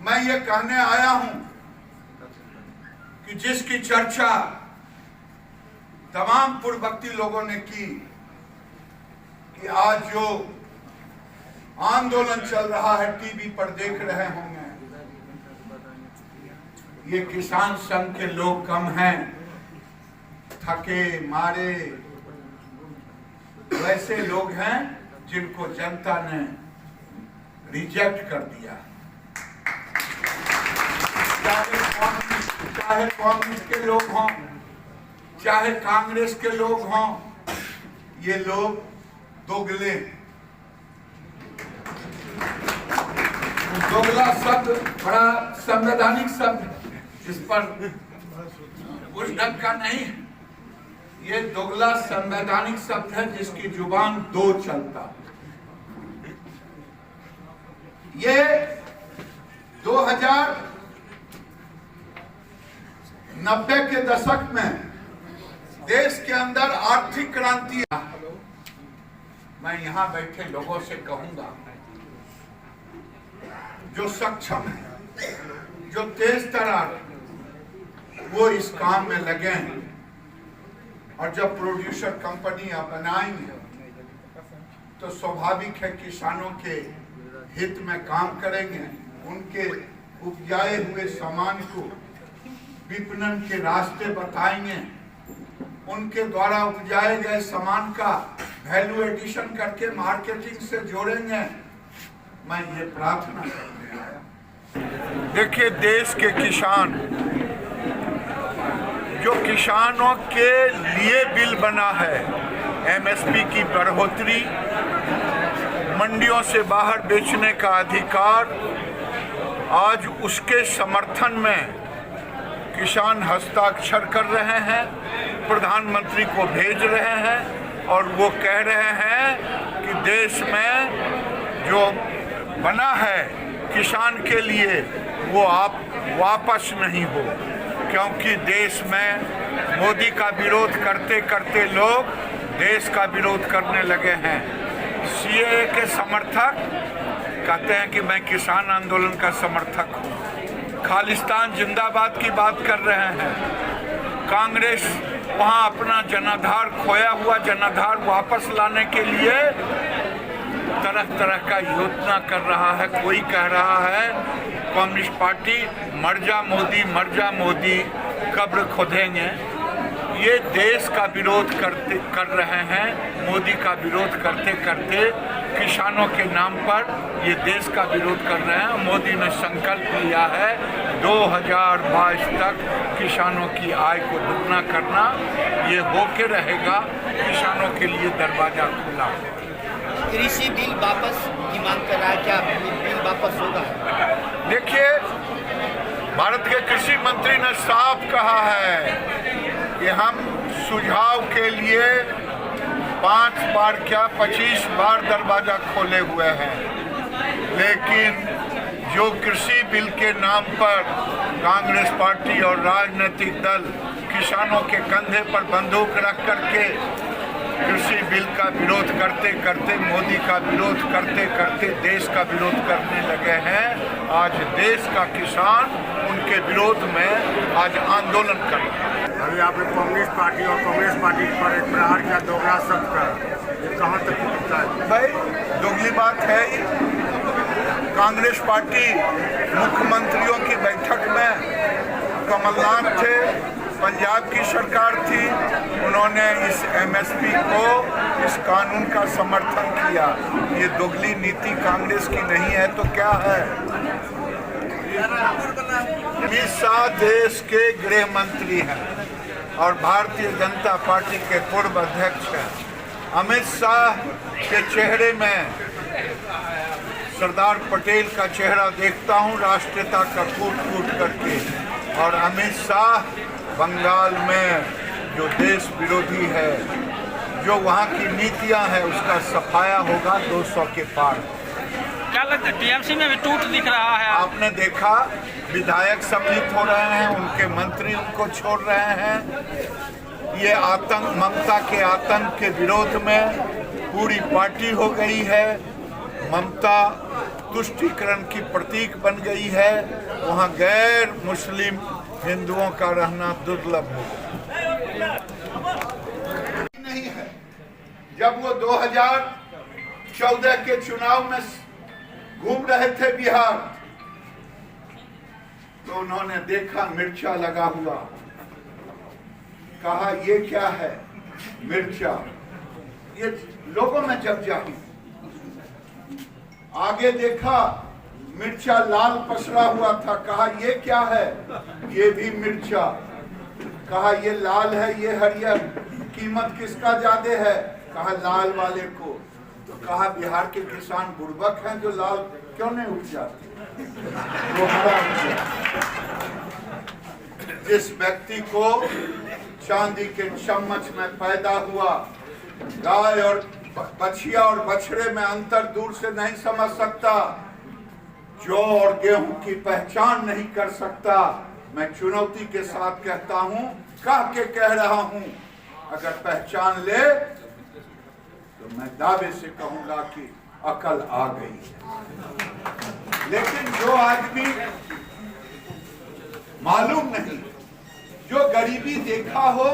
मैं ये कहने आया हूं कि जिसकी चर्चा तमाम पूर्ववर्ती लोगों ने की कि आज जो आंदोलन चल रहा है टीवी पर देख रहे होंगे, ये किसान संघ के लोग कम हैं, थके मारे वैसे लोग हैं जिनको जनता ने रिजेक्ट कर दिया। चाहे कांग्रेस के लोग हों, चाहे कांग्रेस के लोग हों, ये लोग दोगले। दोगला शब्द बड़ा संवैधानिक शब्द, इस पर उस ढंग का नहीं। ये दोगला संवैधानिक शब्द है जिसकी जुबान दो चलता। ये 2090 के दशक में देश के अंदर आर्थिक क्रांति, मैं यहां बैठे लोगों से कहूंगा जो सक्षम है, जो तेज तरार, वो इस काम में लगे हैं। और जब प्रोड्यूसर कंपनियां बनाएंगे तो स्वाभाविक है किसानों के हित में काम करेंगे, उनके उपजाए हुए सामान को विपणन के रास्ते बताएंगे, उनके द्वारा उपजाए गए सामान का वैल्यू एडिशन करके मार्केटिंग से जोड़ेंगे। मैं ये प्रार्थना करने आया। देखिए, देश के किसान, जो किसानों के लिए बिल बना है, एमएसपी की बढ़ोतरी, मंडियों से बाहर बेचने का अधिकार, आज उसके समर्थन में किसान हस्ताक्षर कर रहे हैं, प्रधानमंत्री को भेज रहे हैं और वो कह रहे हैं कि देश में जो बना है किसान के लिए वो आप वापस नहीं हो। क्योंकि देश में मोदी का विरोध करते करते लोग देश का विरोध करने लगे हैं। सीएए के समर्थक कहते हैं कि मैं किसान आंदोलन का समर्थक हूँ। खालिस्तान जिंदाबाद की बात कर रहे हैं। कांग्रेस वहाँ अपना जनाधार, खोया हुआ जनाधार वापस लाने के लिए तरह तरह का योजना कर रहा है। कोई कह रहा है कम्युनिस्ट पार्टी मर जा मोदी, कब्र खोदेंगे। ये देश का विरोध कर रहे हैं। मोदी का विरोध करते करते किसानों के नाम पर ये देश का विरोध कर रहे हैं। मोदी ने संकल्प लिया है 2022 तक किसानों की आय को दुगना करना। ये होके रहेगा, किसानों के लिए दरवाजा खुला। कृषि बिल वापस की मांग कर रहा है, क्या बिल वापस होगा? देखिए, भारत के कृषि मंत्री ने साफ कहा है कि हम सुझाव के लिए 5 बार क्या 25 बार दरवाजा खोले हुए हैं। लेकिन जो कृषि बिल के नाम पर कांग्रेस पार्टी और राजनीतिक दल किसानों के कंधे पर बंदूक रख करके कृषि बिल का विरोध करते करते, मोदी का विरोध करते करते देश का विरोध करने लगे हैं। आज देश का किसान उनके विरोध में आज आंदोलन कर रहा है। अभी आपने कम्युनिस्ट पार्टी और कांग्रेस पार्टी पर एक प्रहार किया दोगला शब्द का, ये कहाँ तक पहुँचता है? भाई, दोगली बात है ही। कांग्रेस पार्टी मुख्यमंत्रियों की बैठक में कमलनाथ थे, पंजाब की सरकार थी, उन्होंने इस एमएसपी को, इस कानून का समर्थन किया। ये दोगली नीति कांग्रेस की नहीं है तो क्या है? अमित शाह देश के गृह मंत्री हैं और भारतीय जनता पार्टी के पूर्व अध्यक्ष हैं। अमित शाह के चेहरे में सरदार पटेल का चेहरा देखता हूं, राष्ट्रीयता का कूट करके। और अमित शाह बंगाल में जो देश विरोधी है, जो वहाँ की नीतियाँ हैं, उसका सफाया होगा 200 के पार। क्या लगता है टीएमसी में भी टूट दिख रहा है? आपने देखा विधायक सम्मिलित हो रहे हैं, उनके मंत्री उनको छोड़ रहे हैं। ये आतंक, ममता के आतंक के विरोध में पूरी पार्टी हो गई है। ममता तुष्टीकरण की प्रतीक बन गई है, वहाँ गैर मुस्लिम हिंदुओं का रहना दुर्लभ होगा। नहीं है। जब वो 2014 के चुनाव में घूम रहे थे बिहार, तो उन्होंने देखा मिर्चा लगा हुआ, कहा ये क्या है मिर्चा, ये लोगों में जब जाही। आगे देखा मिर्चा लाल पसरा हुआ था, कहा ये क्या है, ये भी मिर्चा, कहा ये लाल है ये हरियर, कीमत किसका ज्यादा है, कहा लाल वाले को। तो कहा बिहार के किसान बुर्बक हैं जो लाल क्यों नहीं उठ जाते, वो हरा उठ जाता। जिस व्यक्ति को चांदी के चम्मच में पैदा हुआ, गाय और बछिया और बछड़े में अंतर दूर से नहीं समझ सकता, जौ और गेहूं की पहचान नहीं कर सकता, मैं चुनौती के साथ कहता हूं, कह रहा हूं, अगर पहचान ले तो मैं दावे से कहूंगा कि अकल आ गई है। लेकिन जो आदमी मालूम नहीं, जो गरीबी देखा हो,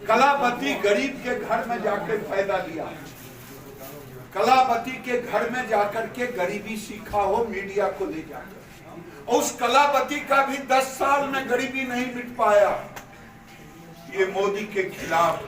कलापति गरीब के घर में जाकर पैदा लिया, कलापति के घर में जाकर के गरीबी सीखा हो मीडिया को ले जाकर, और उस कलापति का भी 10 साल में गरीबी नहीं मिट पाया। ये मोदी के खिलाफ